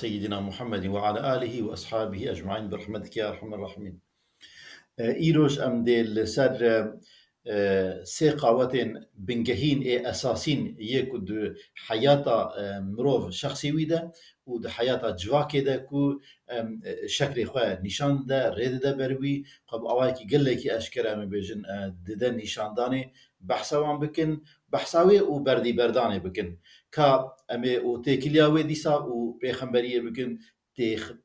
سيدنا محمد وعلى آله وأصحابه أجمعين برحمتك يا أرحم الراحمين. إيروش أم ديل سر سي قاوتين بنجهين أساسين يكود حياة مروف شخصي ويدا ود حياة جواكي دا كو شكل خواه نشان دا ريد دا بروي قب أوايكي قلقي أشكرا من بيجن دا نشان داني بحثوان بكن بحثاوي و بردي برداني بكن كا أمي و تيكلياوي ديسا و بيخنبريه بكن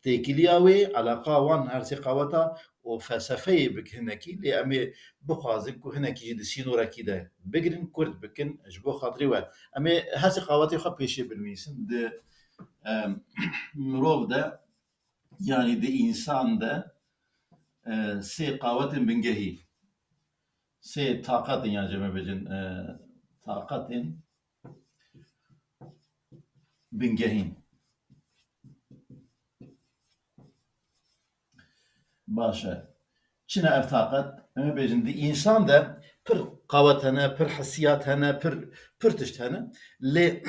تيكلياوي علاقة وان هرسي قاوتا و فلسفه بك هناكي اللي أمي بخوازن كو هناكي جد سينورا كده بقرن كرد بكن جبو خاطري واد أمي هاسي قاواتي خب بيشي بالميسن ده مروف ده يعني ده إنسان ده سي قاوات بنجهي سي طاقات يعني جمع بجن طاقات بنجهين باشا شنا افتاقت اما بيجن دي انسان ده پر قوت هنا پر حسيات هنا پر تشت هنا لي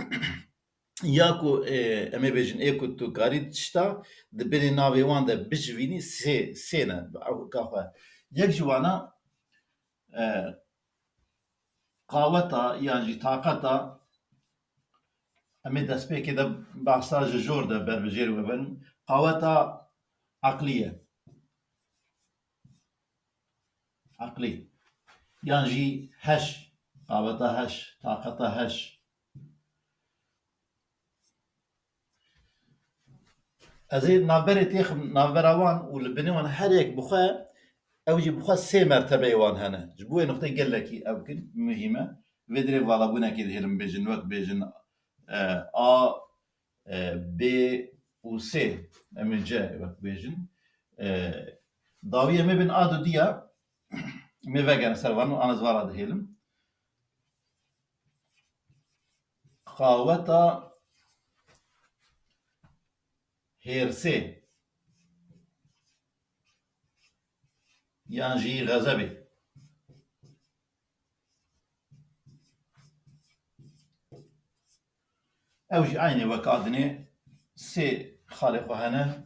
ياكو اما بيجن ايكو تو كاري تشتا د بيني نافي وان ده بجويني سينا كافا يك جوانا قاوتا يعني طاقتا اما دس بي كده بحثاج جور ده بربجير وبن قاوتا عقليه عقلي يعني هش قاوتا هش طاقتا هش ازي نافبري تيخ نافبراوان والبنيوان هريك بخا اوجي بخا سي مرتبه وان هنا جبوي نقطه قال لك او كن مهمه فيدري فوالا بونا كده هلم بيجن وقت بيجن ا بي و سي من جا وقت بيجن داويه ما بين ادو ديا مي فيجن سروان انا زوار هذا هلم قاوتا هيرسي يعني غزبي اوجي عيني وكادني سي خالق هنا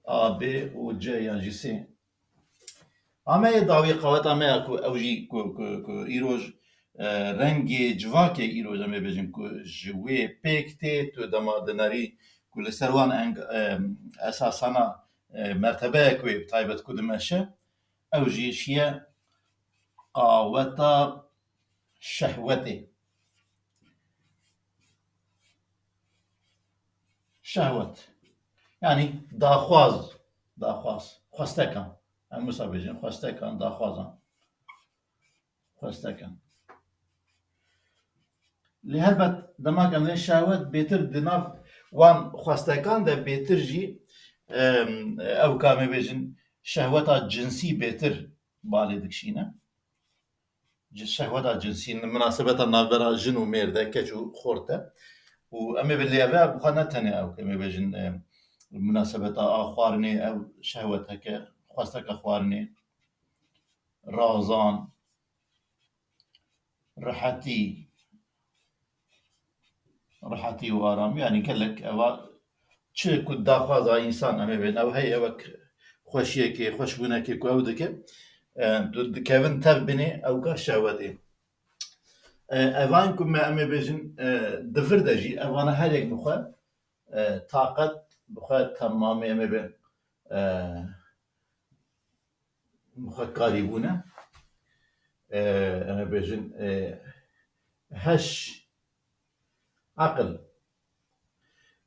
ا بي و جي يعني سي اما يداوي قوات اما اكو اوجي كو ايروج رنگي جواكي ايروج اما بيجن كو جوي بيكتي تو دما دناري كل سروان انگ اساسنا مرتبه كوي بتايبت كدمشه اوجي شيا قاوتا شهوتي شهوت يعني داخواز خواستكان المسابجين خواستكان داخوازان خواستكان لهلبت دماغ ام الشهوات بيتر دناف وان خواستكان ده بيتر جي او كامي بيجن شهوتا جنسي بيتر بالي دكشينا شهوتا جنسي مناسبة نافرا جن ومير ده كجو خورته وامي بالليابا بخانا تاني او كامي بيجن مناسبة اخوارني او شهوتك خواستك اخوارني رازان راحتي وارام يعني كلك او چه كود داخوازا انسان امي بين او هي اوك خوشيكي خوشبونكي كو او دكه كيفن تبني او كا شهوتي اوانكم ما امي بيجن دفردجي اوانا هريك بخوا طاقت بخوا تمامي امي بين بخوا قريبونه امي بيجن هش عقل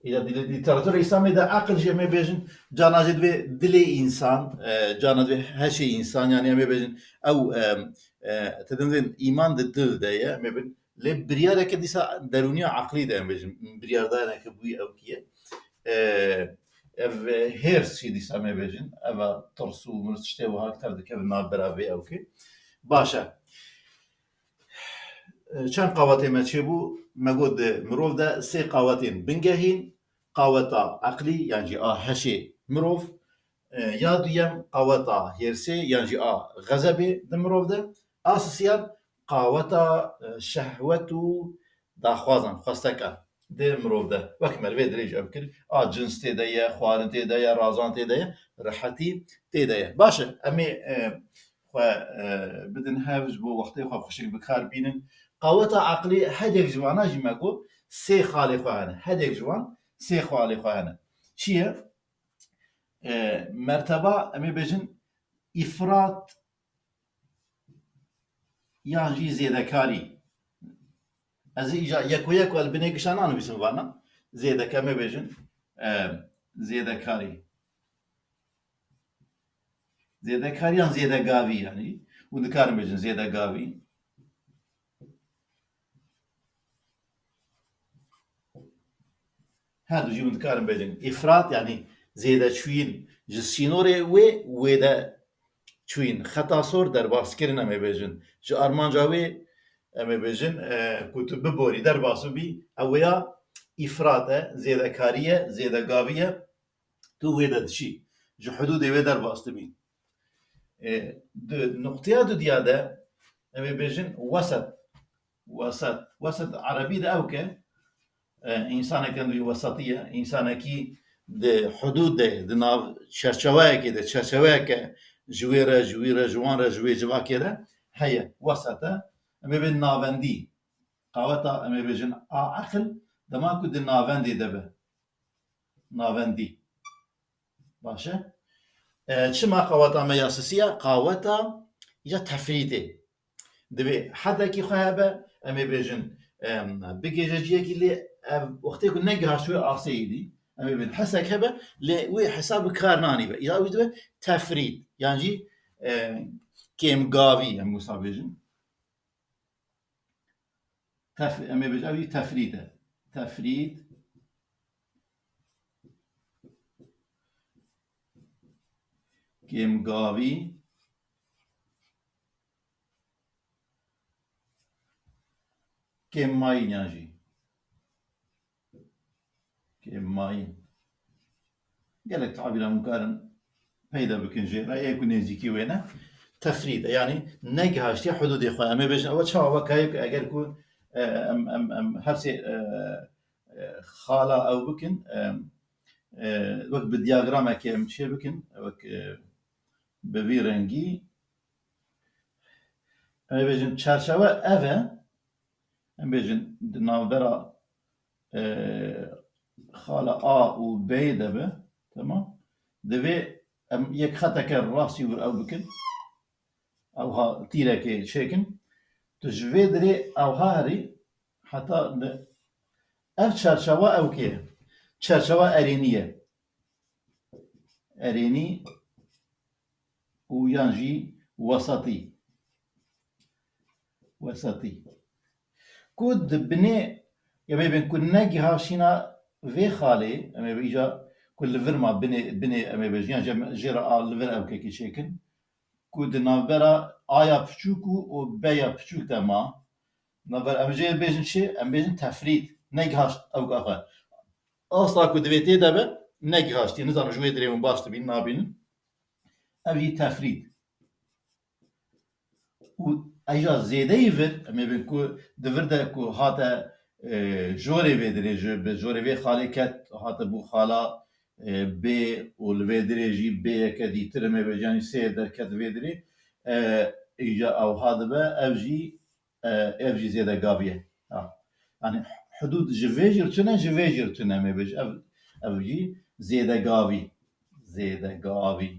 إذا ليتراتور إسلامي ده عقل جمع بيجن جانا جد دلي إنسان جانا جد هشي إنسان يعني ما بيجن أو تدمن إيمان دل ده يا ما بين لبريارة كديسا درونية عقلي ده بيجن بريار ده أنا كبوي أو كيه هيرس شي ديسا ما بيجن أبا ترسو مرتشتي وها أكتر ده كيف نابرابي أو كي باشا چند قاوتي ما تشبو مجود مروف ده سي قاوتين بنجهين قاوتا عقلي يعني هشي مروف يا ديم قاوتا هيرسي يعني غزبي دمروف ده اساسيا قاوتا شهوتو دا خوازن خواستكا de mirov de wek me vê dirêj ev kir a cins tê de ye xwarin tê de ye razan tê de ye rehetî tê de ye baş e em ê xwe bidin hev ji bo wextê xwe xweşik bikar bînin qaweta eqlî hedek ji wana jî me got sê xalê xwe hene hedek ji wan sê xalê xwe hene çi ye merteba em ê bêjin îfrat yan jî zêdekarî ez îja yek û yek li binê gişan nanivîsim varna zêdek em ê bêjin zêdekarî zêdekarî yan zêdegavî yanî û dikarin bêjin zêdegavî her du jî hûn dikarin bêjin îfrat yanî zêdeçûyîn ji sînorê wê de çûyîn xeta sor derbaskirin em ê bêjin ji armanca wê em ê bêjin ku tu biborî derbas bibî ew ya îfrat e zêdekarî ye zêdegavî ye tu wê de diçî ji hudûdê wê derbas dibî di nuqteya dudiya de em ê bêjin wesat wesat erebî de ew ke însaneke wî wesatî ye însanekî di hudûdê di nav çerçeveyekê de çerçeveyeke ji wê re ji wî re ji wan re ji wê civakê de heye wesat e em ê bêjin navendî qaweta em ê bêjin a eqil dema ku di navendê de be navendî baş e çima qaweta me ya sisî ye qaweta ya tefrîtê divê hedekî xwe hebe em ê bêjin bigêje ciyekî lê ev wextê ku negiha wê asê dî em ê bêjin hesek hebe lê wê hesa bi kar nanî be îja wî dibe tefrît yan jî kêmgavî em wisa bêjin em ê bêjin ew jî tefrît e tefrît kêmgavî kêmmayîn yan jî kêmmayîn gelek tabîran hûn karin peyda bikin jê re yê ku nêzîkî wê ne tefrît e yanî negiha ji tê hudûdê xwe em ê bêjin ew çawa wek heye ku eger ku em her sê xala ew bikin wek bi diyagramekê em çê bikin wek bi vî rengî em ê bêjin çerçeve ev e em bêjin di navbera xala a û b'yê de be temam divê em yek xeteke rastî wir ew bikin ewha tîrekê çêkin tu ji vê dirê ewha herî heta ev çerçeva ew kê ye çerçeva erênî ye erênî û yan jî wesatî wesatî ku di binê em ê bêjin ku negiha şîna vê xalê em ê îja ku li vir ma binê em ê bêjin yan jê re a li vir ewkekî çêkin ku di navbera aya piçûk û b'ya piçûk de ma navber em jê bêjin çi em bêjin tefrît negiha ewka xwe asla ku divê tê de be negiha tî nizanim ji wê dirê hûn baş dibînin nabînin ev jî tefrît û îja zêdeyî vir em ê bêjin ku di vir de ku hate jorê vê dirê ji bi jorê vê xalê ket hate bû xala bê û li vê dirê jî bêyeke dîtir em ê bêjin yanî sê derket vê dirê îja ewha dibe ev jî zêdegavî ye yanî hudûd ji vê jî tune ji vê jî tune em ê bêjin ev jî zêdegavî zêdegavî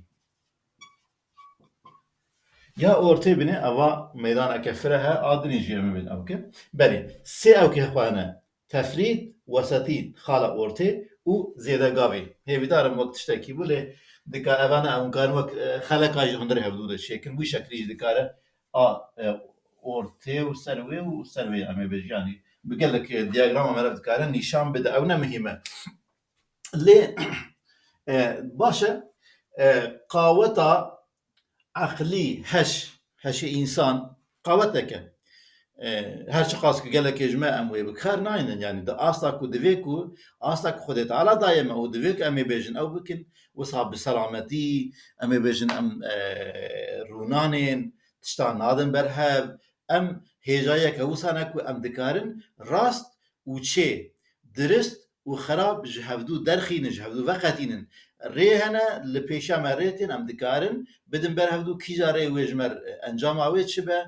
ya ortê binê eva meydaneke fire he a dinê jî em ê bêjin ewke berê sê ewkê xwe hene tefrît wesatî xala ortê û zêdegavî hêvîdarim wek tiştekî bû lê dikare evane hûn karin wek xeleka jî hundirê hevdû de çêkin wî şeklî jî dikare a ortê û ser wê û ser wê em ê bêjin yanî bi gelek diyagrama me re dikare nîşan bide ew ne mihîm e lê baş e qaweta eqlî heşê însan qaweteke her çi qas ku gelekê ji me em wê bi kar nayînin yanî di asta ku divê ku asta ku Xwedê Teala daye me û divê ku em ê bêjin ew bikin wisa bi selametî em ê bêjin em rûnanên tiştan nadin berhev em hêjayeke wisa ne ku em dikarin rast û çê درست و خراب جهودو درخين جهودو وقتين ريهنا لبيشا مريتين ام دكارن بدن برهودو كيزاري ويجمر انجام اوي تشبه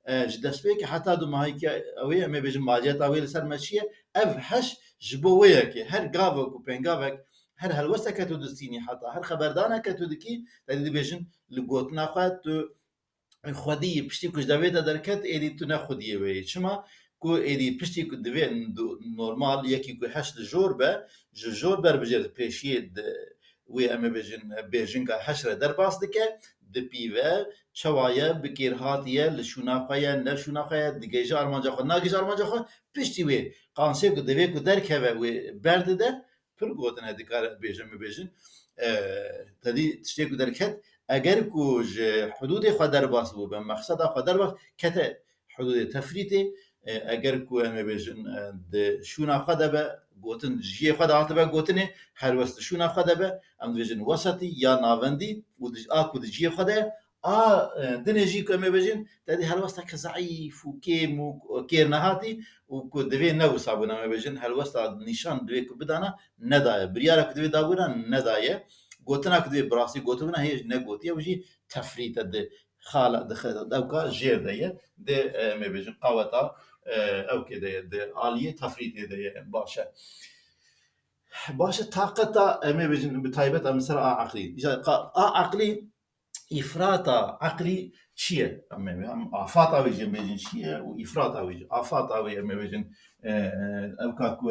جدس بيك حتى دو ماهيك اوي ام بيجم ماجيات اوي لسر ماشيه اف هش جبويك هر غافك و بنغافك هر هلوسته كتو دستيني حتى هر خبردانه كتو دكي تدي بيجن لغوتنا خات خودی پشتی کش دوید درکت ایدی تو نخودیه وی چما کو ایدی پشتی کو دوید نورمال یکی کو هشت جور به جور بر بجرد پیشید وی اما بیجن که حشره در باس دکه دپیوه چوایه بکیر هاتیه لشوناقایه نشوناقایه دیگه آرمانجا خود ناگیج آرمانجا خود پشتی وی قانسه کو دوید کو درکه وی برده ده پر گوتنه دکار بیجن تدی تشتی کو درکت اگر کوج حدود خود در باس بود به مقصد خود در باس کته حدود تفریطی اگر کو ام بیژن د شونا خود به گوتن جی خود آت به گوتنه هر وست شونا خود به ام بیژن وسطی یا ناوندی و آکو جی خود دنجی کو ام بیژن تدی هر وست که ضعیف و کیم و کیر نهاتی و کو دوی نو صابون ام بیژن هر وست نشان دوی کو بدانا ندایه بریار کو دوی داونا ندایه گوتنا کدی براسی گوتنا هیچ نگوتیه وجی تفریط ده خاله ده اوکا جیر ده میبیجن قوتا او که ده عالیه تفریط ده باشه طاقتا میبیجن بتایبت مثلا عقلی عقلی افراط عقلی چیه آفات اویجی میبیجن چیه و افراط اویجی آفات اویجی میبیجن اوکا کو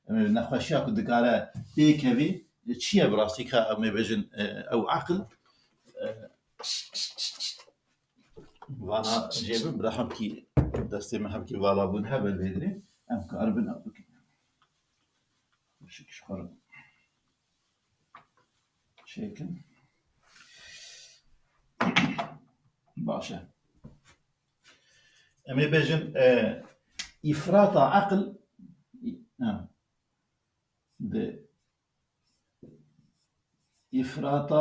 نخوشیا کو دکاره بیکوی چیه براستی که ام بیژن او عقل وانا جيبه براحم كي دستي ما حب كي والا بون هبل بيدري ام كاربن ابو كي شكش خرب شيكن باشا ام بیژن افراط عقل ده إفراط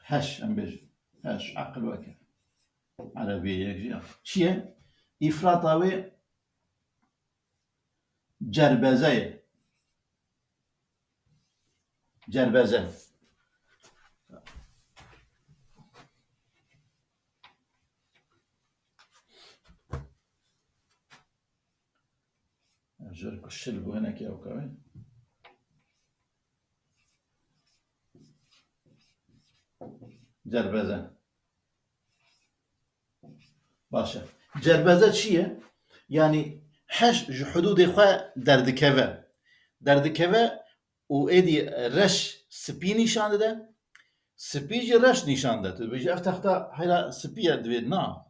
هش ام بیژن هش عقل وكيف عربية يجي شيء إفراط أوي جربزة أجرك الشلب هناك يا وكاوي جربزة باشا جربزة شيء يعني حش حدود إخوة دردكوه و إيدي رش سبي نشان ده سبيجي رش نشان ده تبيجي أفتحتا هلا سبيا دوي نا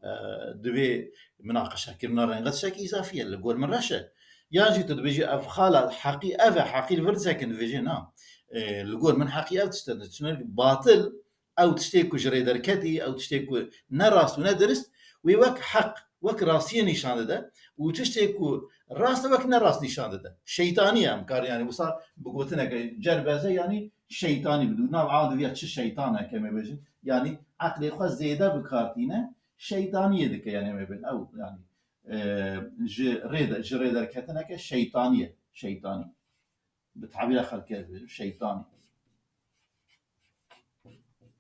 دوي مناقشة كرنا رنغت شكي إضافية اللي قول من رشة ياجي تبيجي أفخالة حقي الفرزكن فيجي نا اللي قول من حقي أفتشتن باطل او تشتيكو جري دركتي او تشتيكو نراس وندرست ويوك حق وك راسيه نشان ده وتشتيكو راس وك نراس نشان ده شيطانيه امكار يعني وصار بقوتنا جربزه يعني شيطاني بدون عاد ويا شيطانه كما بيجي يعني عقلي خو زياده بكارتينه شيطانيه دك يعني ما بين او يعني جري دركتنا كشيطانيه شيطاني بتعبير اخر كده شيطاني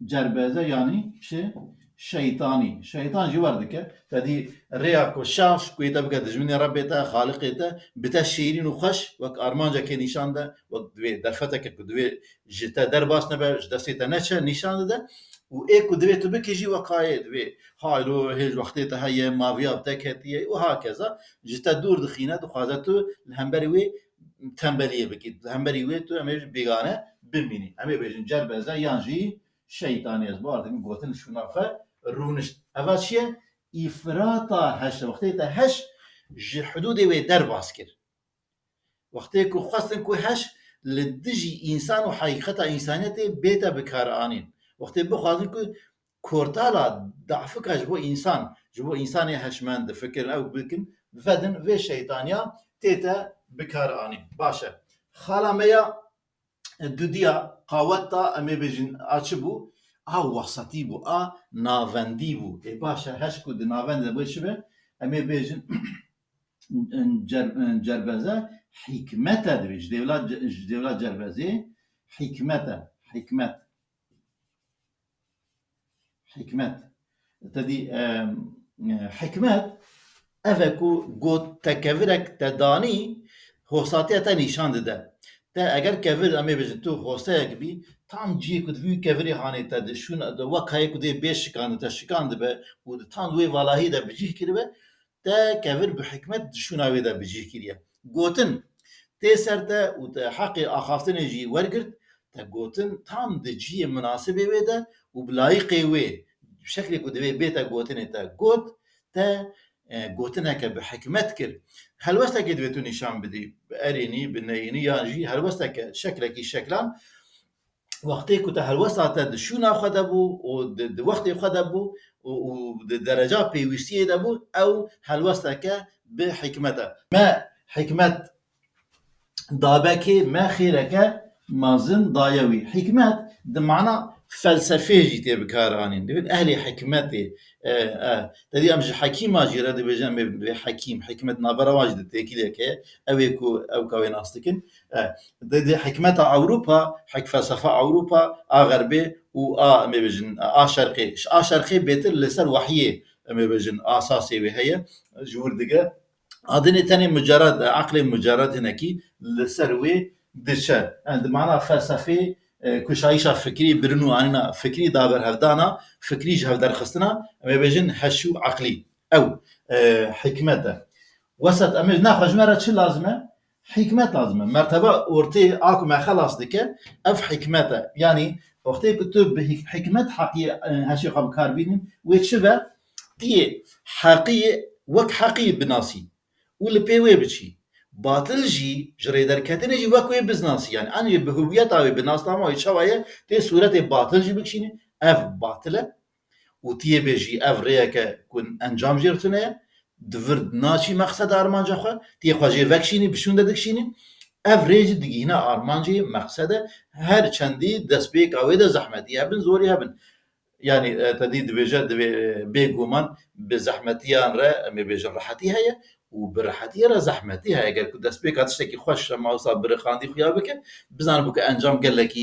جربزه يعني شيء شيطاني شيطان جواردك فدي رياك وشاش كويتا بقى دجمني ربيتا خالقيتا بتا شيرين وخش وك ارمانجا كي نشان ده وك دوي درفتك دوي جتا درباس نبا جدسيتا نشا نشان ده وايكو دوي تبكي جي وقايه دوي هاي لو هيج وقتيتا هي مافيا بتاكتي وهكذا جتا دور دخينه دخازتو الهمبري وي تنبليه بكي الهمبري وي تو امي بيغانه بميني امي بيجن جربزه يانجي شيطاني أزبار تقول قوتن شنافة رونش أفاشية إفراطا هش وقتها هش حدود ويدر باسكر وقتها كو خاصن كو هش لدجي إنسان وحقيقة إنسانيته بيتا بكارانين وقتها بخاصن كو كورتالا ضعفك جبو إنسان هشمند فكر أو بكن فدن في شيطانيا تيتا بكارانين باشا خالا ميا دودیا قاوتا امی بیجن آچبو وسطی بو ناوندی بو ای باشه هش کو د ناوند بو شبه امی بیجن جربزه حکمته دوی جدولا جربزه حکمته حکمت تدی حکمت اوکو گوت تکورک تدانی حساتیت نشان ده تا اگر کور امی بجن تو حسه بی tam cî ku divî kevirê hanê te di şûn de wek heye ku dê bê şikand te şikand dibe û di tam wê valahî de bicih kiribe te kevir bi hikmet di şûna wê de bicih kiriye. Gotin tê ser te û te heqê axaftinê jî wergirt te gotin tam di ciyê münasibê wê de û bi layîqê wê şeklê ku divê bête gotinê te got te gotineke bi hikmet kir. Helwestekê divê tu nîşan bidî bi erênî bi neyînî yan jî helwesteke şeklekî şeklan وقتی که تا هلوسته د شونه خود بو او د وخت خود بو او د درجه پیوستی ده بو او هلوسته که به حکمت ما حکمت دابکی ما خیرکه مازن دایوی حکمت د معنا فلسفه جیتی بکارانین دوید اهل حکمتی تدی امش حکیم آجیره دی بجن به حکیم حکمت نابرا واجد تکیلیه که اوی کو او کوی ناستکن دی حکمت اوروپا حک فلسفه اوروپا غربی و می بجن شرقی بهتر لسر وحیه می بجن اساسی و هي جور دیگه adını tane mücerred akli mücerred neki لسر وی دشه اند معنا فلسفه کشایشا فکری برنو آننا فکری دابر هفدانا فکری جهودار خستنا اما بجن هشو عقلی او حکمته وسط اما ناخذ مرة چه لازمه حکمت لازمه مرتبه اورتی آکو ما خلاص دکه اف حکمته یعنی وقتی کتب به حکمت حقی هشی قبل کار بینیم و چه دیه حقی وک حقی بناسی ولی پیوی بچی باطل جی جری درکتنه جی وکوی بزناسی یعنی آنی به هویت آوی بناسنامه ای شوایه تی صورت باطل جی بکشینه اف باطله و تیه بجی اف ریه که کن انجام جرتونه دورد ناچی مقصد آرمانجا خواه تیه خواجه وکشینی بشونده دکشینی اف ریج دیگینه آرمانجی مقصده هر چندی دست بیک آوی ده زحمتی هبن زوری هبن يعني تدي دبيجا بيجومان بزحمتيان را مبيجا راحتي هي وبراحتي را زحمتي هي اگر كنت دست بك هتشتكي خوش ما وصل برخاندي خويا بك بزان بك انجام قال لك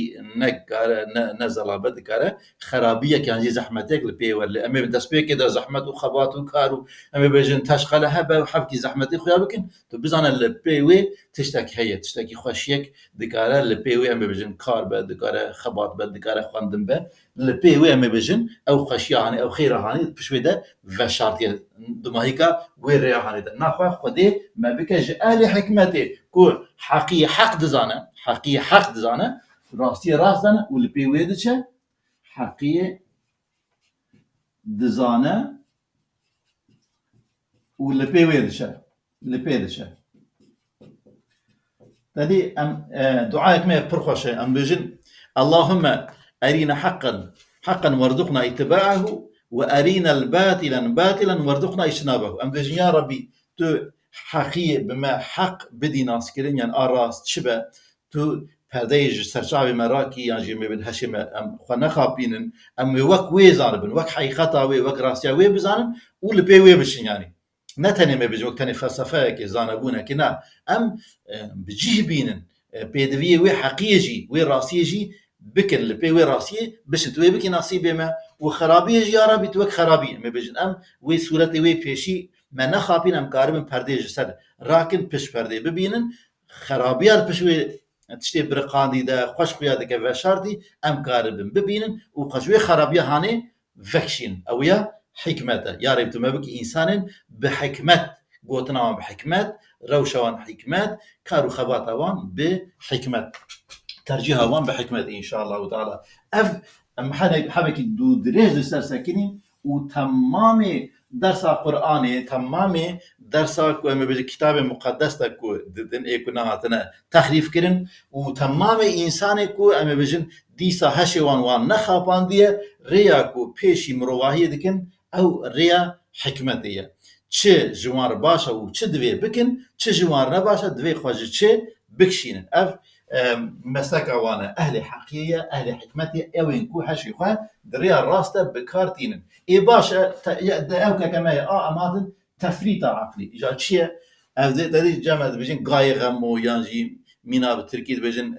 نزل بدكاره خرابيه كان جي زحمتك لبي ولا اما دست بك كده زحمت وخبات وكارو اما بيجن تشغل هبه وحبكي زحمتي خويا بك بزان البي وي تشتكي خوشيك دكاره البي وي اما بيجن كار بدكاره خبات بدكاره خواندن به البي وي اما بيجن او خشياني او خيرهاني بشويده وشارتي دماهيكا ويريهاني ناخذ خدي ما بكج اهل حكمتي كو حق دزانه راستي راستانه والبي وي دچه حقي دزانه والبي وي دچه تدي ام دعائك ما برخوشه ام بيجن اللهم ارينا حقا وارزقنا اتباعه وارينا الباطلا باطلا وارزقنا اجتنابه ام بيجن يا ربي تو حقي بما حق بدي ناس كرين يعني اراست شبه تو پردهج سرچاوی مراکی یا جیمی بن هشم ام خنا خابینن ام وک وی زانبن وک حقیقتا وی وک راستیا وی بزانن و لپی وی بشین یعنی نه تنه می بجوک تنه فلسفه که زانبونه که نه ام بجیه بینن پیدوی وی حقیقی وی راستیجی بکن لپی وی راستی بشت وی بکی نصیب ما و خرابیج یا ربی تو وک خرابی می بجن ام وی صورت وی پیشی ما نخابین ام کارم پردهج سر راکن پش پرده ببینن خرابیار پش وی تشتي برقاندي دا خوش خويا دك وشاردي ام كاربن ببينن وقشوي خرابيه هاني فكشين او يا حكمته يا ريت ما بك انسان بحكمت قوتنا بحكمت روشوان حكمت كارو خباتوان بحكمت ترجيها وان بحكمت ان شاء الله تعالى اف ام حبك دو دريج لسر ساكنين وتمام درس قرآني تمام درس کو ام به کتاب مقدس تا کو دن اكنا هاتنا تحریف کرن و تمام انسان کو ام بجن دیسا هشوان وان نخابان دی ریا کو پیشی مرواهی دکن او ریا حکمتیه چه جوار باشه و چه دوی بکن چه جوار نباشه دوی خواجه چه بکشین اف مسك وانا اهل حقيقيه اهل حكمتي اوين كو حشي خوان دريا راسته بكارتين اي باشا او كما اماتن تفريط عقلي اجا شيء evde dedi cemad bejin gaye gammo yani mina Türkiye'de bejin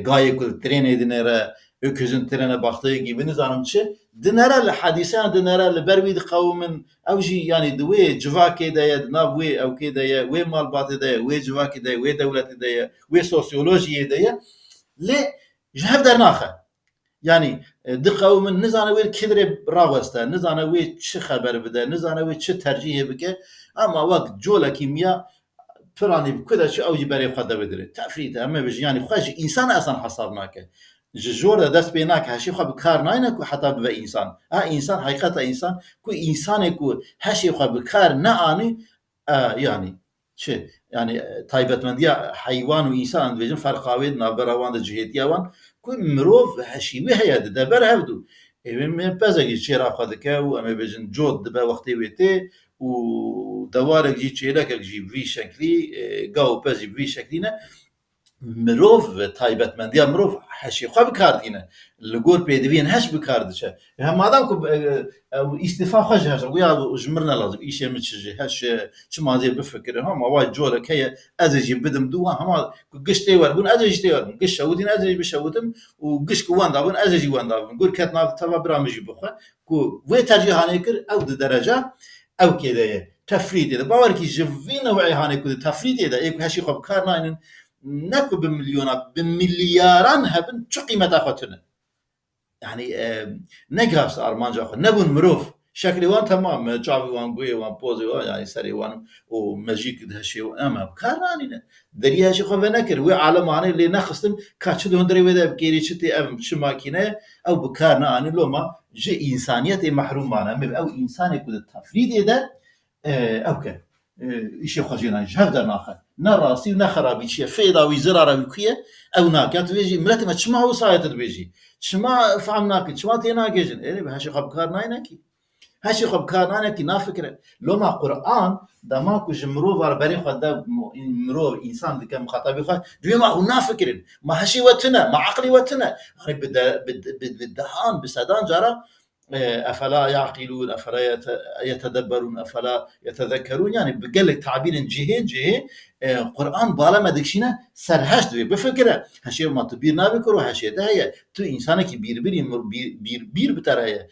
gaye kul tren edinere öküzün trene baktığı gibi nizamçı dinara hadise dinara berbid kavmin evji yani dwe civake de nav we ev kede we malbat de we civake de we devlet de we sosyoloji de le جهب در ناخه yani دقومن نزانه وی کدر راوسته نزانه وی چه خبر بده نزانه وی چه ترجیح بکه اما وقت جوله کیمیا فرانی بکده چه اوجی برای خود بدره تفرید همه بج yani خوش insan اصلا حساب ناکه جور دست به ناکه هشی خو بکار نه کو حتی به انسان انسان حقیقت انسان کو انسان کو هشی خو بکار نه آنی yani چه yani taybetmendiya hayvan ve insan dibêjin ferqawê navbera de cihêtiya wan ku mirov hişîwî heye dide ber hevdû êvê me pezekî çêra xwe dike û em ê bêjin cot dibe wextê wê tê û dewarek jî çêlekek jî vî şeklî gav û pez jî vî şeklî ne mirov taybetmendiya mirov hişê xwe bikar dîne li gor pêdiviyên heş bikar diçe madam ku îstîfa xwe ji heş ya ji mir nelazim îşê min çi ji heş çi mazê bifikirin hema way corek heye ez ê jî bidim dû hema ku giştê werbûn ez ê jî tê werbûn giş şewitîn ez ê jî bişewitim û giş ku wan dabûn ez ê jî wan dabim gor ket nav teva bira min jî bixwe ku wê tercîhanê kir ew di dereca ew kêde ye tefrîtê de bawerkî ji vî newê hanê ku di tefrîtê de ê ku heşî xwe bikar naynin نكو بمليونات بملياران هبن شو قيمتها خاطرنا يعني نجاش أرمانجا خو نبون مروف شكلي وان تمام جابي وان قوي وان بوزي وان يعني سري وان وماجيك ده شيء أما بكارانينا دريها شيء خو بنكر وعالم عني اللي نخستم كاتشد هندري وده بكيري شتي أم شو ماكينة أو بكارنا أنا لو ما جي إنسانية محروم معنا أو إنسان يكون التفريد ده أوكي işe xwacînan ji hev dernaxe ne rastî ne xerabî çi ye fêda wî zirara wî ku ye ew nake tu bêjî milletê me çima wisa tu dibêjî çima fehm nakin çima tê nagêjin êrê bi heşê xwe bikar nayinekî heşê xwe bikar nayinekî nafikire loma Qur'an dema ku ji mirov ar berê xwe de mirov însan dike mixatabê xwe divê ma hûn nafikirin ma heşê we tune ma eqlê we tune bi dehan bi sedan cara أفلا يعقلون أفلا يتدبرون أفلا يتذكرون يعني بقلك تعبير جهة قرآن بالا ما دكشينا سرهشت بفكرة هالشيء ما تبير نابكرو هالشيء ده هي تو إنسانك بير بتره هي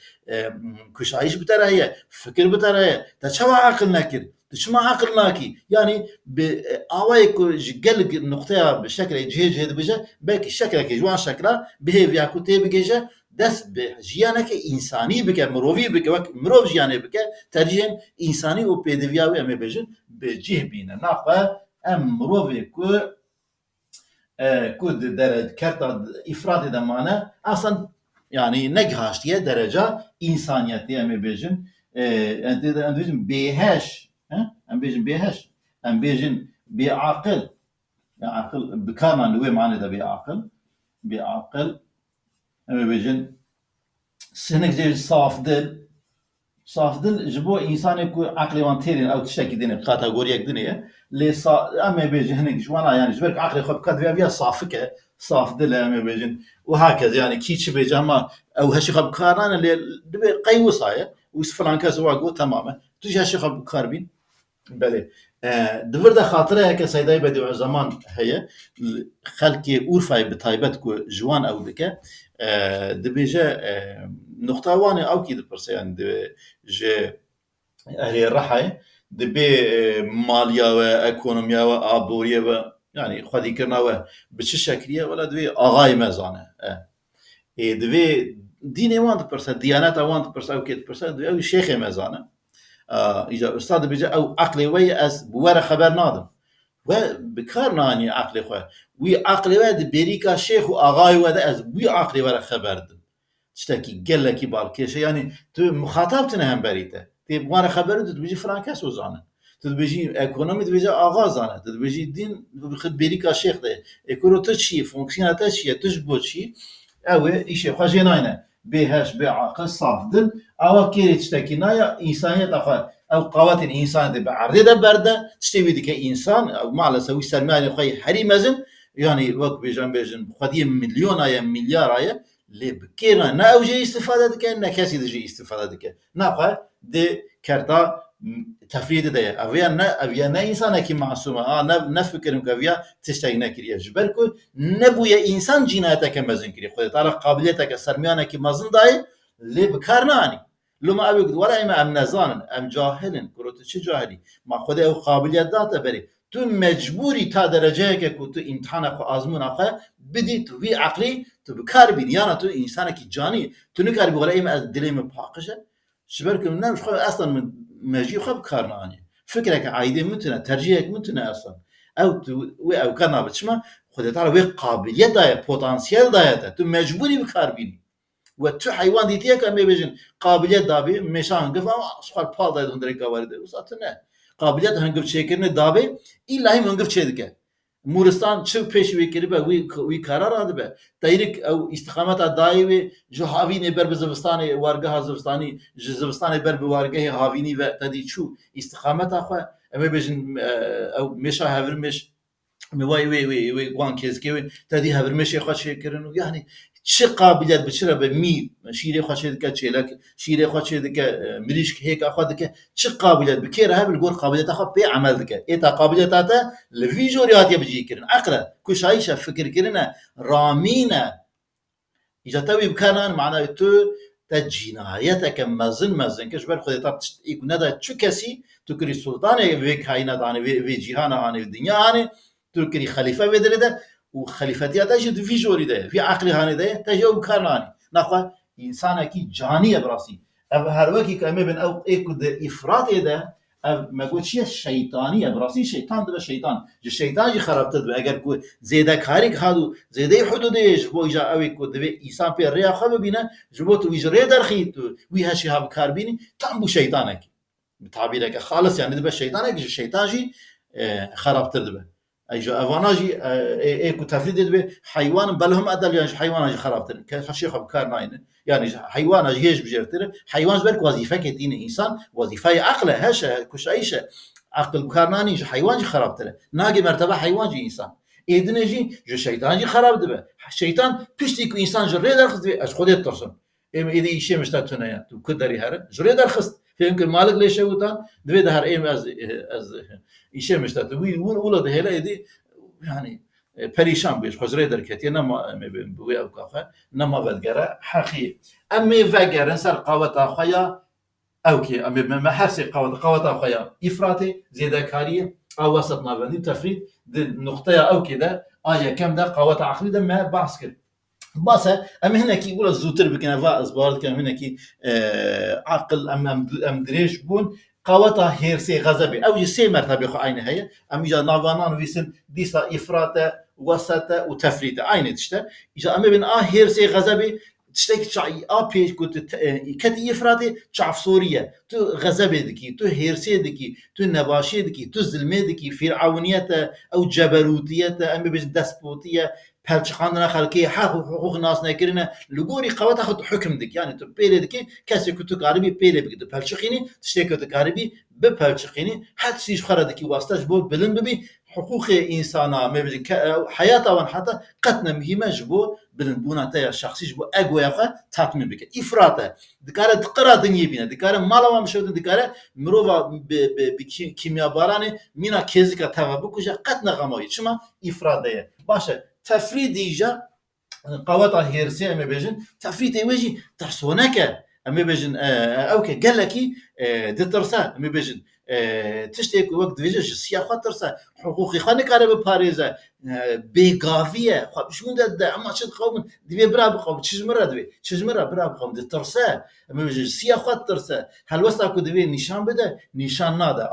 كشعيش بتره هي فكر بتره هي تشوا عقل نكر تشما عقل ناكي يعني بأوايك قلق النقطة بشكل جهة بجا بك شكلك جوان شكله بهي فياكو تبجا دست به جیانه که انسانی بکه مروی بکه و مروف جیانه بکه ترجیح انسانی و پیدویا و امی بجن به جه بینه نخواه ام مروی که درجه کرتا افراد دمانه اصلا yani neghaştiye derece insaniyeti eمی بجن ام بجن بهش ام بجن بهش ام بجن بعقل عقل بكامل نوع معنى ده بعقل اما بيجن سنك زي صاف دل جبو انسان كو عقلي وان تيرين او تشتكي دين كاتيجوريا دنيا لي اما بيجن هنك جوانا يعني جبرك عقلي خب كاد فيها صافكه صاف دل اما بيجن وهكذا يعني كيتش بيجما او هشي خب كاران اللي دبي قيوصايه وسفرانكا سواقو تماما تجي هشي خب كاربين بله دفر ده خاطره هيك سيداي بدو زمان هي خلقي اورفاي بتايبت كو جوان او دكه دبيجا نقطة واني أو كده برسي يعني دبيجا أهلي الرحي دبي ماليا وإقونوميا وآبوريا و يعني خدي كرنا و بتش شكلية ولا دبي آغاي مزانة دبي ديني وان برسي ديانات وان برسي أو كده برسي دبي أو شيخ مزانة إذا أستاذ بيجا أو عقلي وي أز بورا خبر نادم و بكار ناني عقلي خواه وي عقلي واد بريكا شيخ وآغاي واد أز وي عقلي ولا خبردم تشتكي قلكي بالكيش يعني تو مخاطبتنا هم بريته تي وانا خبرت تبيجي فرانكاس وزانه تبيجي ايكونومي تبيجي آغاز زانه تبيجي دين بخد بريكا شيخ ده ايكورو تشي فونكسيون تشي تشبو شي او ايش خاجي ناينه بهش بعقل صاف دل او كيري تشتكي نايا انسانيت اخا او قواتن انسان دي بعرض ده برده تشتوي ديك انسان او معلى سوي سلماني خوي حريم مزن يعني وقت بيجن خديم مليون ايا مليار ايا لي بكينا نا اوجي استفاده دك نا كاسي دجي استفاده دك ناقه دي كرتا تفريد ده أفيا نا إنسان كي معصومة نفكر كأفيا تشتغل كريه جبركو نبويا إنسان جيناتك مزن كريه خد تعالى قابليتك سرميانا كي مزن داي اللي بكارناني لما أبي ولا إما أم نزان أم جاهلن كروت شو جاهلي ما خده أو قابليت داتا بري تو مجبوری تا درجه که تو امتحان خو آزمون آخه بدی تو وی عقلی تو بکار بین یعنی تو انسان کی جانی تو نکاری بقول ایم از دلیم پاکشه شبر که نمیش خو اصلا من مجی خو بکار نانی فکرك عايده متنا ترجيحك متنا اصلا او كان بتشما خد تعالى وي قابليه دا بوتنسيال دا تو مجبوري بكار بين وتو حيوان ديتيك ام بيجن قابليه دابي مشان قف سوال بال دا هندري قوارد وساتنا قابليه هنقف شيكرني دابي الا هي هنقف شيدك مورستان چه پیش وی کری به وی قرار آده به تایریک او استقامت دایوی جو هاوینی بر بزبستانی وارگاه زبستانی زبستانی بر بوارگاه هاوینی و تدی چو استقامت آخه اما بجن او مشا هورمش میوای وی وان کیز کی تدی هورمش خواهد شکرن یعنی چه قابلیت بچره به می شیره خواهد که چیلک شیره خواهد که مریش هیک خواهد که چه قابلیت بکیره هبل گور قابلیت خواهد به عمل که ایتا قابلیت آتا لویجوریاتی بجی کرن عقله کشایش فکر کرنه رامینه ایجا توی بکنن معنی تو تجینایت که مزن کش بر خودت تا ایک ندا چه کسی تو کری سلطان وی کائنات آنی وی جهان آنی دنیا آنی تو کری خلیفه بدرده وخليفتي تجي في جوري ده في عقلي هاني ده تجي بكرناني نخوا انسان كي جانيه براسي هروكي كما بن او اكد افراط ده ما قلت شيء شيطانيه براسي شيطان ده شيطان الشيطان جي خربت اگر کو زياده كاريك هادو زياده حدودش بو جا او كد انسان بي ريا خب بينا جبوت ويجري درخيت وي هشي هاب كاربيني تام بو شيطانك بتعبيرك خالص يعني ده شيطانك الشيطان جي خربت ده ايجا افاناجي ايكو تفريد به حيوان بلهم ادل يعني حيوان خرابتر كشيخ بكار ناين يعني حيوان هيج بجرتر حيوان برك وظيفه كتين انسان وظيفه عقله هش كش ايش عقل بكارناني حيوان خرابتر ناقي مرتبه حيوان جي انسان ايدنجي جو شيطان جي خراب دبه الشيطان بيشتي انسان جري درخص اش خودت ترسم ام ايدي شيء مشتاتنا يا تو كدري هره جري درخص فيمكن مالك ليش وتان دبي دهر ايم از ایشه مشتت وی اون ده هلا دی يعني پریشان بیش خزره درکتی نما بوی او کافه نما ودگره حقی امی وگرن سر قوت آخیا او کی امی ما حرسی قوت آخیا افراطی زیاده کاری او وسط نابندی تفرید نقطه او کده آیا کم ده قوت عقلی ده ما بحث کرد باسه ام هنا كي يقول الزوتر بكنا فاز بارد كان هنا كي عقل ام دريش بون قوتا هيرسي غضبي او يسي مرتبه خو عين هي ام اجا نافانان ويسن ديسا افراط وسط وتفريط عين تشتا اجا ام بين هيرسي غضبي تشتك شعي بيش كنت كتي افراطي شعف سوريا تو غضبي دكي تو هيرسي دكي تو نباشي دكي تو ظلمي دكي فرعونيات او جبروتيات ام بيش دسبوتيه پلچخاندن خلقی حقوق ناس نکرینه لگوری قوت خود حکم دک یعنی تو پیله دکی کسی که تو قاربی پیله بگید پلچخینی تشتی که تو قاربی به پلچخینی حتی سیش خرده کی واسطش بود بلند ببی حقوق انسانا مبزی حیات آن حتی قطن مهمه جبو بلند بونا تا شخصی جبو اگویا خو تطمین بکن افراطه دکاره دقرا دنیا بینه دکاره مالا مشود دکاره مروه به کیمیا بارانه مینا کیزی که توا بکوشه قطن غمایی چما افراطه باشه تفريد إيجا قوات هيرسي أما بيجن تفريد يواجي ترسونك أما بيجن أوكي قال لكي دترسا أما بيجن تشتيك وقت فيجا سياقات ترسا حقوقي خانك على بباريزا بيقافية شون ده أما شد قوم دبي براب قوم تشجمرة براب قوم دترسا أما بيجن سياقات ترسا هل وصلك دبي نشان بده نشان نادا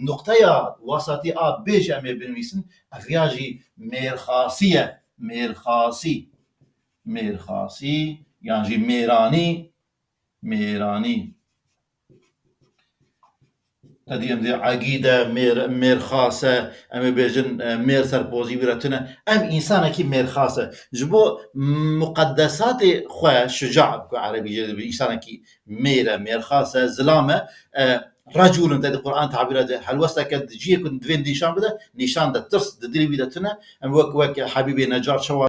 نقطة وسطي بيج أما بنويسن أفياجي ميرخاصي يعني ميراني هذه أمزي عقيدة ميرخاصة أما بيجن مير سربوزي براتنا أم إنسان كي ميرخاصة جبو مقدسات خواه شجاع عربي جدي إنسان كي ميرخاصة زلامة رجل انت القران تعبيرات هل وسك تجي كنت فين نيشان بده نيشان ده ترس دلي بيدتنا ام وك حبيبي نجار شو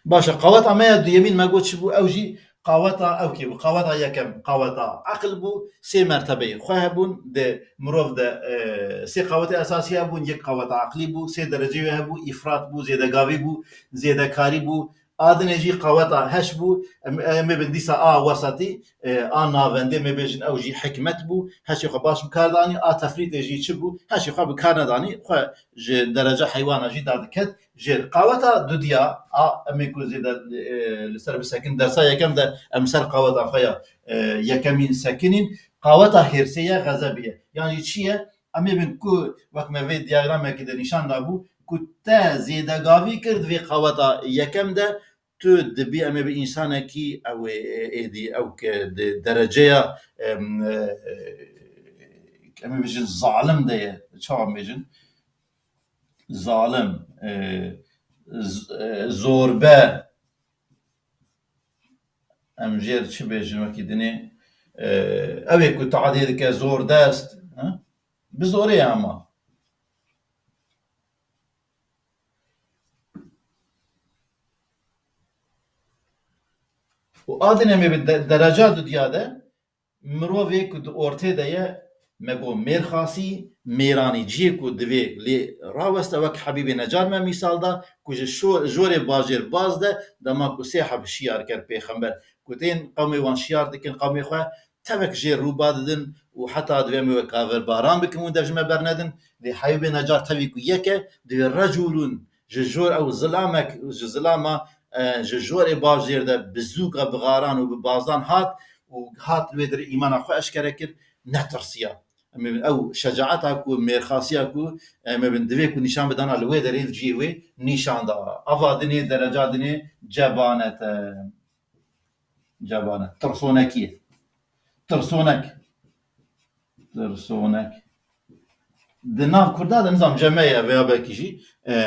باشا قوات ما يمين ما قلت شبو اوجي قاوتا اوكي قاوتا يكم قاوتا عقل بو سي مرتبه خوابون ده مروف ده سي قاوتا اساسيه بون يك قاوتا عقلي بو سي درجه بو افراط بو زياده قاوي بو زياده كاري بو ادنجي قاوتا هش بو مبنديسا وسطي نافنده مبيجن او جي حكمت بو هش خو باش بكارداني تفريط جي تشبو هش خو بكارداني خو درجه حيوان جي دادكت جير قاوتا دوديا اميكو زيدا لسر بسكن درسا يكم ده امسر قاوتا خيا يكمين ساكنين قاوتا هيرسيه غضبيه يعني شيء امي بن كو وقت ما في دياغرام كده نشان دابو كتا زيدا غافي كرد في قاوتا يكم ده تو دبي امي بانسانكي او ايدي او درجه امي بيجن ظالم ده شو عم بيجن ظالم زوربه ام جير چی بیجن وکی دنی اوی کو تعدیل که زور دست بزوری اما و آدنه می درجات دیاده مروی کو دو ارته دایه مگو میرخاسی میرانی جی کو دوی لی راوسته وک حبیب نجار ما مثال دا کو جور باجر باز ده دما کو سی حب شیار کر پیغمبر کوتين قومي وان شيار دكن قومي خو تبك جير روبادن وحتى دوامي وكافر باران بكمون دجمه برندن دي حبيب نجار تبيكو يكه دي رجل ججور او ظلامك ظلامه ججور باجر ده بزوق بغاران وببازان هات الويدر ايمان اخو اشكركر نترسيا او شجاعتها كو ميرخاسيا كو ما بندويكو نشان بدنا الويدر الجيوي نشان دا افادني درجاتني جبانه جبانه ترسونكيه ترسونك دناف كردا نظام جمعيه ويا بكيجي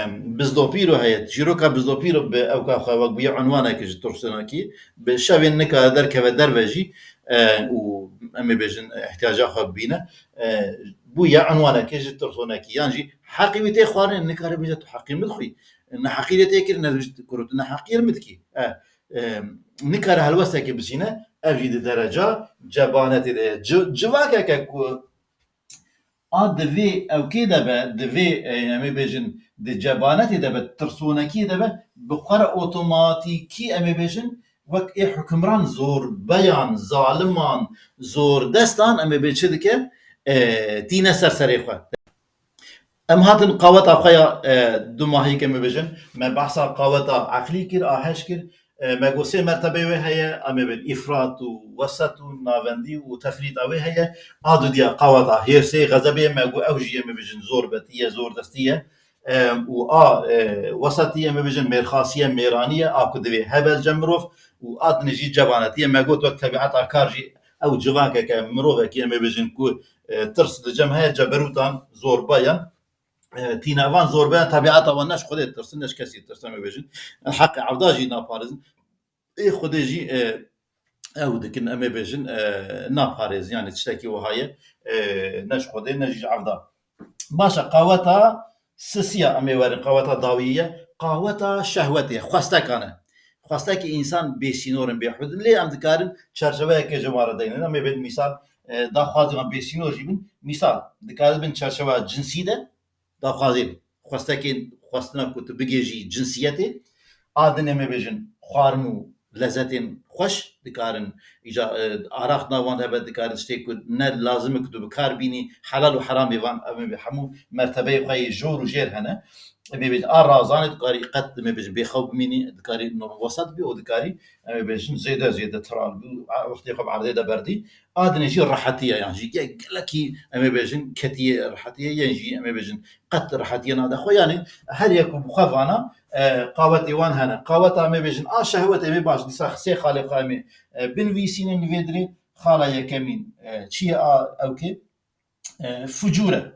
بزدوبيرو هيت جيروكا بزدوبيرو باوكا خواك بي عنوانك ترسونكي بشافين نكا دركه دروجي و امي بيجن احتياجات خبينا بو يا عنوانك ترسونكي يعني حقيقتي خوارن نكار بيجت حقي مدخي ان حقيقتي كر كروت ان حقير مدكي نكار هلوسك بسينا افيد درجه جبانه جواكا كو دفي او كي دبا دفي امي بيجن دي جبانتي دبا ترسونكي دبا بقرا اوتوماتيكي امي بيجن وك اي حكمران زور بيان ظالمان زور دستان امي بيجدك تينا سرسري خو ام هاتن قوتا خيا دماهي كما بيجن ما بحثا قوتا عقلي كر اهش كر ما قوسي مرتبه وهي ام بين افراط ووسط ونافندي وتفريط اوي هي ادو دي قوتا هيرسي غزبيه ما قو اوجي ام بيجن زور بتيه زور دستيه و وسطيه ام بيجن ميرخاصيه ميرانيه اكو دبي هبل جمروف واد نجي جبانتيه ما قوت وقت تبعات كارجي او جواكا كمروفه كي ام بيجن كو ترس الجمهيه جبروتان زور بايا تیناوان زور بيان طبيعته وناش خودت ترسنش كسي ترسم بيجن حق عوداجي نابارز اي خودجي او دكن امي بيجن نابارز يعني تشتكي وهاي ناش خودي نجي عودا باشا قوتا سسيا امي ورن قوتا ضاويه قوتا شهوتي خواستك انا خواستك انسان بيسينورن بيحد ليه ام دكارن شرشوه كي جماره دين امي بين مثال دا خاطر بيسينور جيبن مثال دكارن بن شرشوه جنسي ده داخازين خواستكين خواستنا كنت بيجي جنسيتي آدنه ما بيجن خارنو لذتين خوش دكارن إجا عراق ناوان هبه دكارن شتيكو ند لازم كتو بكار بيني حلال وحرام بيوان أمي بحمو مرتبه خواهي جور وجير هنا أمي بيجن رازاني دكاري قد أمي بيجن بيخوب مني دكاري نور وسط بي ودكاري أمي بيجن زيادة ترال وقت يخوب عرضي دا بردي آدنه جي راحتية يعني جي قلكي أمي بيجن كتية راحتية ينجي أمي بيجن قد راحتية نادا خو يعني هل يكون بخافانا قاوت ايوان هنا قاوت امي بيجن شهوت امي باش دي سي خالق امي بن فيسين نفيدري خالا يكمين تشي اوكي فجوره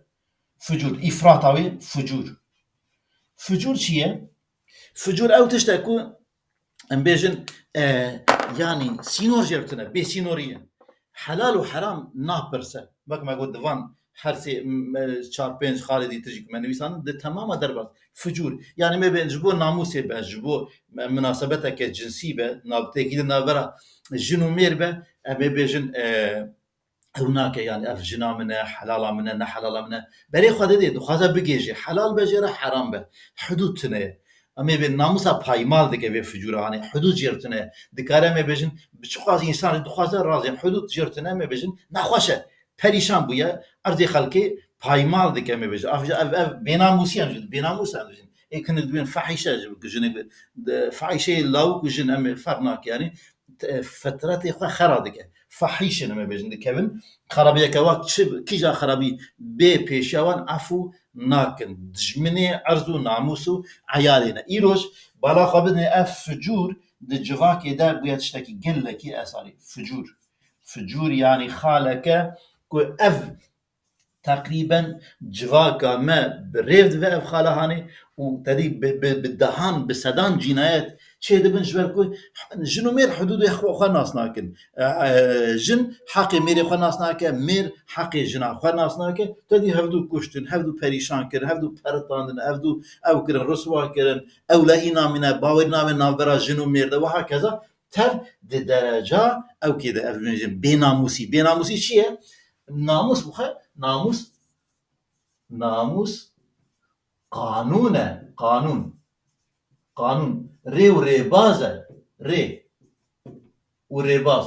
فجور افراطاوي فجور شيء فجور او تشتكو ام بيجن يعني سينور جرتنا بسينوريه حلال وحرام نابرسه بك ما قلت فان هر سه چهار پنج خالدی تجیک منویسان ده تمام درباز فجور يعني ما بين جبو ناموسي به جبو مناسبتك جنسي به نابتكيد نابرا جنو مير به ما بيجن هناك يعني اف جنا منه حلال منه نه حلال منه بري خود دي دخوازه بگيجي حلال بجره حرام به حدود تنه اما بين ناموسا پایمال دکه به فجورانه حدود جرتنه دکاره ما بجن بچخواز انسان دخوازه رازي حدود جرتنه ما بجن نخوشه پریشان بویا ارض خلقی پایمال دکه ما بجن اف بناموسی هم بناموس هم بجن اكن بين فحيشه جن فحيشه لو جن ام فرناك يعني فترات خرادك فحيشه ما بجن كevin خرابيه كوات كيجا خرابي بي بيشاوان عفو ناكن دجمني عرضو ناموسو عيالنا ايروش بالا خابدني اف فجور دجواكي دا بيا تشتكي قلكي اساري فجور يعني خالك كو اف تقريبا جواكا ما بريفد في خالهاني وتدي بالدهان بسدان جنايات شيء دبن جبركو جنو مير حدود يخو خناس ناكن جن حقي مير خناس ناكن مير حقي جنا خناس ناكن تدي هفدو كشتن هفدو پريشان كرن هفدو پرتاندن هفدو او كرن رسوا كرن او لهينا من باورنا من نابرا جنو مير ده وهكذا تر درجه او كده بناموسي شيء ناموس بخير ناموس قانون ري وريبازة ري وريباز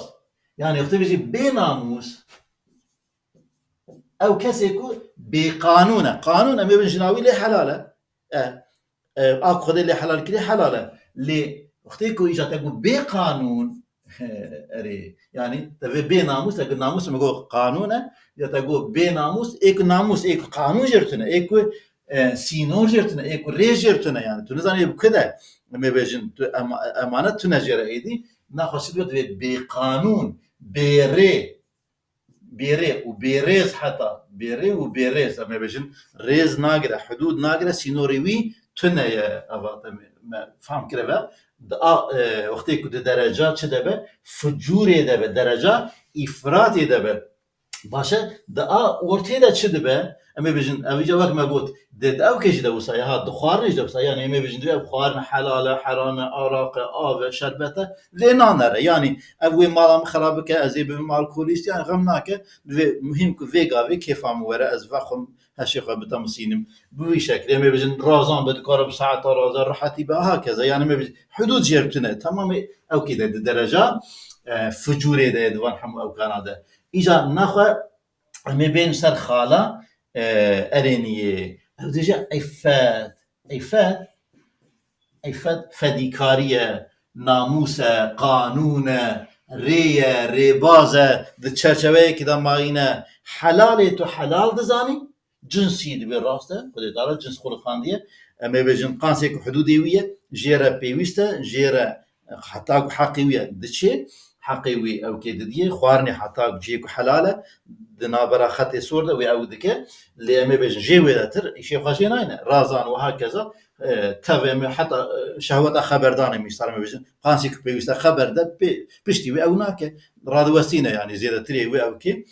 يعني يختبزي بناموس او كسيكو قانون اما بنجناوي لي حلالة اكو خذي لي حلال كلي حلالة لي اختيكو ايجا تقول بقانون يعني تبي بناموس لكن ناموس ما يقول قانونه يتقول بناموس ايكو ناموس ايكو قانون جرتنا ايكو سينور جرتنا ايكو ري جرتنا يعني تو نزاني بكذا لما بيجن امانه تنجر ايدي ناخذ بقانون بيري وبيريز حتى بيري وبيريز لما بيجن ريز ناقره حدود ناقره سينوريوي تنا يا ابا فهم كده وقتی که درجات چه دبه فجوری دبه درجه افراط دبه باشه دا ورتی دا چه دبه اما بجن اویجا وقت ما قلت ده او کجی دا وسایه ها دخوار نیش دا وسایه يعني اما بجن ده بخوار حلال حرام آراق آب شربته لینا نره يعني اوی مالام خرابه که ازی به مال کولیست يعني غم ناکه مهم که ویگاوی کیفام وره از وخم هالشيخ بتمسينم بوي شكل ما بيجن رازان بدكار بساعة رازان راحتي بقى هكذا يعني ما بيجن حدود جربتنا تمام او كده درجة فجوري ده دوان حمو او كندا اجا نخو ما بين سر خاله ارينيه او ديجا ايفات فديكاريه ناموسه قانونه ريبازه ده چرچوه كده ماينه حلال تو حلال دزاني جنسي دي بالراسته خدي تعالى جنس خلقانديه اما بيجن قانسيك حدوديويه جيره بيوسته جيره حتى حقيويه دشي حقيوي او كده دي خوارني حتى جيكو حلاله دنابرا خطي سورده وي او دكه اللي اما بيجن جيويتر شي خاشيناين رازان وهكذا تفهم حتى شهوة خبردانه ميستر ما بيجن قانسيك بيوسته خبر ده بيشتي وي او ناكه رادوسينا يعني زياده تري وي او كي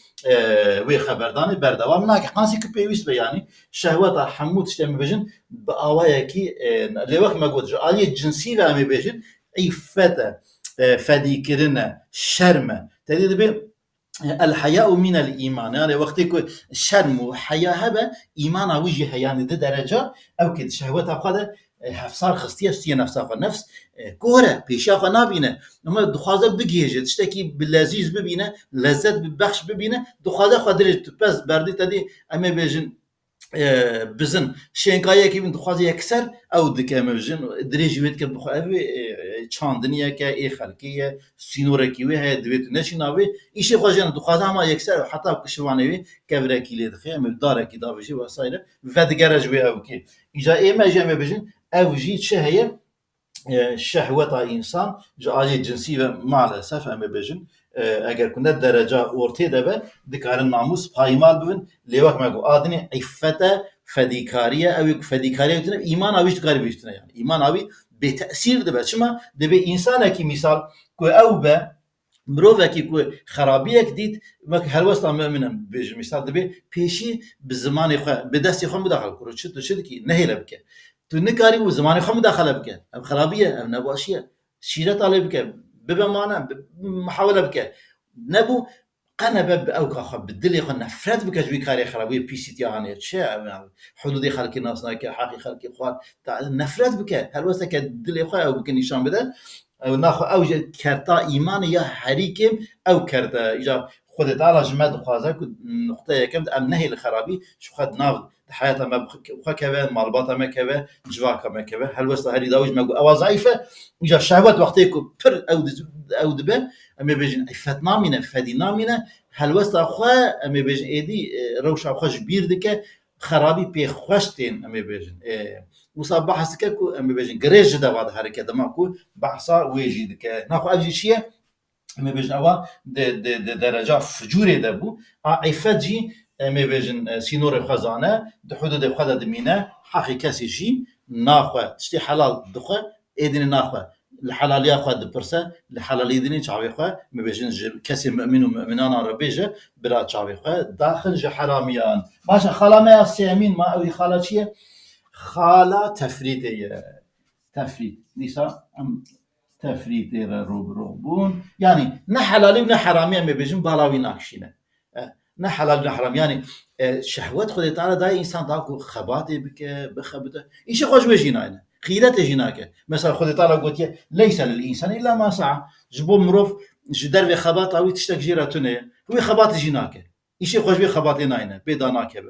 وي خبردانه بردوام ناكه قانسيك بيوسته يعني شهوة حمود تشتم بيجن باوايكي لوقت ما قلت عليه جنسي و ما بيجن اي فتا فديكرنا شرمه تدي به الحياء من الايمان يعني وقتك شرم وحياء هبه ايمان وجه يعني ده درجه او كده شهوتها خده حفصار خستيه نفسها نفس كوره بيشافه نابينه اما دخوازه بگيجه تشتكي باللذيذ ببينه لذت ببخش ببينه دخوازه خدرت بس بردي تدي اما بيجن بزن شنقايه كي دخوازه يكسر او دكه مبجن دريجويت كه بخوي چاندنيه كه اي خلقيه سينوركي وي هي دويت نشيناوي ايش خوجن دخوازه ما يكسر حتى كشوانوي كبركي لي دخيه مقداركي دافشي وسايره فدگرج وي او كي اجا اي ما جمع بجن او جيت شهيه شهوة انسان جاي جنسيه مالسف ام بجن اگر كنا درجه اورتي دبه دكار الناموس پایمال ببن ليوك ما گو ادني عفته فديكاريه او فديكاريه تن ايمان اويش دكار بيشتنا يعني ايمان اوي بتاثير دبه شما دبه انسان كي مثال كو او به مرۆڤێکی کو خراپیەک دیت وەک هەلوەستا منم بێژ میسال دەبێ پێشی bi zimanê xwe bi destê xwe midaxil kur tu çi dikî nehêle bike tu nikarî û zimanê xwe midaxile bike ev xerabî ye ev nebaşî ye şîreta lê bike bibe mane mihawele bike nebû qenebe bi ewka xwe bi dilê xwe nefret bike ji wî karê xerabiyê pîsîtiya hanê çi hududê xelkê nas nake heqî xelkê xwar nefret bike helwesteke dilê xwe ew bike nîşan bide ناخو او کرتا ایمان یا حریکم او کرده ایجا خود تعالی جمع دخوازه که نقطه یکم ام نهی الخرابی شو خد ناف حياتها ما بخوا كذا مالباتها ما كذا جواكها ما كذا هل وصل هذه داوج ما او ضعيفه وجا الشهوات وقتيكم بر او دبه اما بيجن فتنا من فدينا من هل وصل اخوا اما بيجن ايدي روش اخوا جبير دكه خرابي بي خوشتين اما بيجن وصاب بحث كو اما بيجن جريج ده بعد حركه دماغو بحثا ويجي دك ناخو اجي شيء اما بيجن اوا د درجه فجور ده بو عفتجي اما بيجن سينور خزانه د حدود خدا دمينه حقيقه سي ناخو تشتي حلال دخه ايدين ناخو الحلال ياخذ برسه الحلال يدني شعبي خو ما بيجن كسي مؤمن ومؤمنان ربيجه بلا شعبي خو داخل ج حراميان ماشي خالما ياسمين ما او خالاتيه خاله تفريطيه تفريط ليس ام تفريط روبون يعني نه حلالي ونا حرامي ما بيجن بالاوي ناكشينه نه حلال نه حرام يعني شهوات خدای تعالی دا انسان دا کو خباته بك بخبته ايش خوش وجينا خيرته جيناك مثلا خدای تعالی قلت ليس للانسان الا ما سعى جبو مروف جدر في خباط او تشتك جيرتونه هو خبات جيناك ايش خوش بي خباتنا هنا بيداناك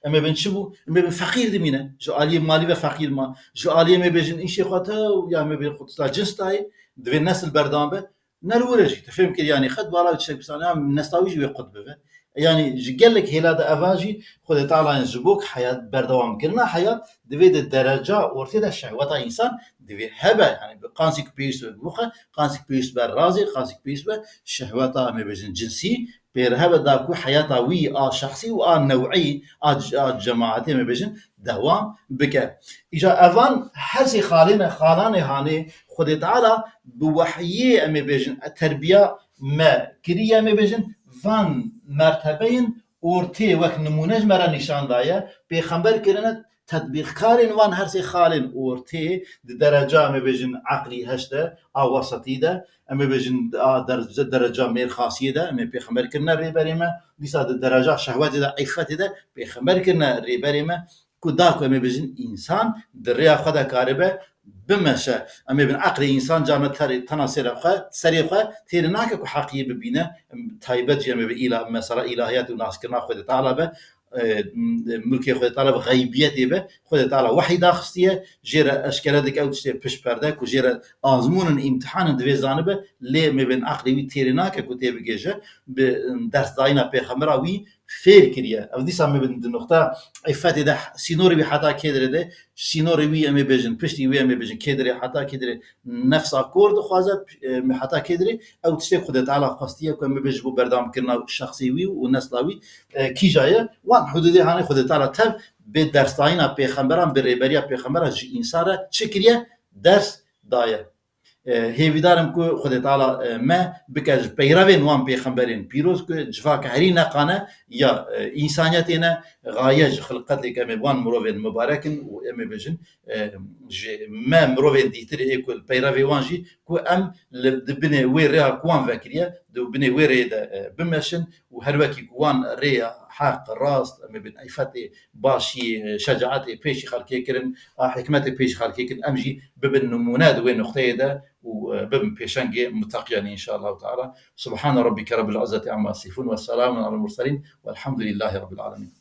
اما بن شبو اما بن فقير دمينه جو علي مالي وفقير ما جو علي ما بيجن ايش خاطه يا ما بين خطا جنس تاي دبي الناس البردامبه نلورجي تفهم كده يعني خد بالا تشك بس انا نستويج ويقطبه يعني قال لك هلا افاجي خد تعالى يجبوك حياه بردوام كلنا حياه دبي الدرجه ورتي الشهوات انسان دبي هبه يعني قانسك بيس بوخه قانسك بيس بالرازي قانسك بيس الشهوات ما بين جنسي بيرهبه داكو حياته وي شخصي و نوعي جماعتي ما بين دوام بك اجا افان حسي خالانه هاني خد تعالى بوحيه ام بيجن التربيه ما كريه ام بيجن فان مرتبين اورتي وك نمونج مرا نشان دايه پیغمبر کرنه تطبیق کارین وان هر سی خالن اورتي درجه ام بيجن عقلي هشته او وسطي ده ام بيجن درجه مير خاصيه ده ام پیغمبر کرنه ريبريمه لسا درجه شهوات ده عفت ده پیغمبر کرنه ريبريمه كوداكو ام بيجن انسان دريا خدا كاربه بمشى اما بن عقل انسان جامع تناصر خا سري خا تيرناك كو حقيقي ببينه تايبت جمع الى مثلا الهيات وناس كنا خد طالبه ملكي خد طالب غيبيات به خد تعالى وحي داخستيه جيره اشكالك او تشتي بش بردك وجيره ازمون امتحان دوي زانبه لي ما بين عقلي تيرناك كو تيبجه بدرس داينا بخمراوي فير كريا او دي سامي بن نقطه عفاتي ده سينوري بحتا كيدر ده سينوري وي ام بيجن بشتي وي ام بيجن كيدر حتا كيدر نفس اكورد خوازه حتا كيدر او تشتي خد تعالى قصتيه كم بيجبو بردام كنا شخصي وي ونسلاوي كي جايه وان حدودي هاني خد تعالى تب بدرس داينا بخمران بريبريا بخمرا انسان شكريه درس دايه هیویدارم که خود تعالی ما بکج پیروان وان پیغمبرین پیروز که جفاک هری نقانه یا انسانیتنا غایج خلقت که وان مروین مبارکن و ام بجن ما مروین دیتر اکل پیروی وانجی که ام دبنه ویریا کوان فکریه دبنه ویریا بمشن و هر وکی کوان ریا حق راست ام بن ایفته باشی شجاعتی پیش خلقی کرن حکمت پیش خلقی کرن امجی ببن نمونه دوی نقطه ده وبم بيشنجي متقيا إن شاء الله تعالى سبحان ربك رب العزة عما يصفون والسلام على المرسلين والحمد لله رب العالمين.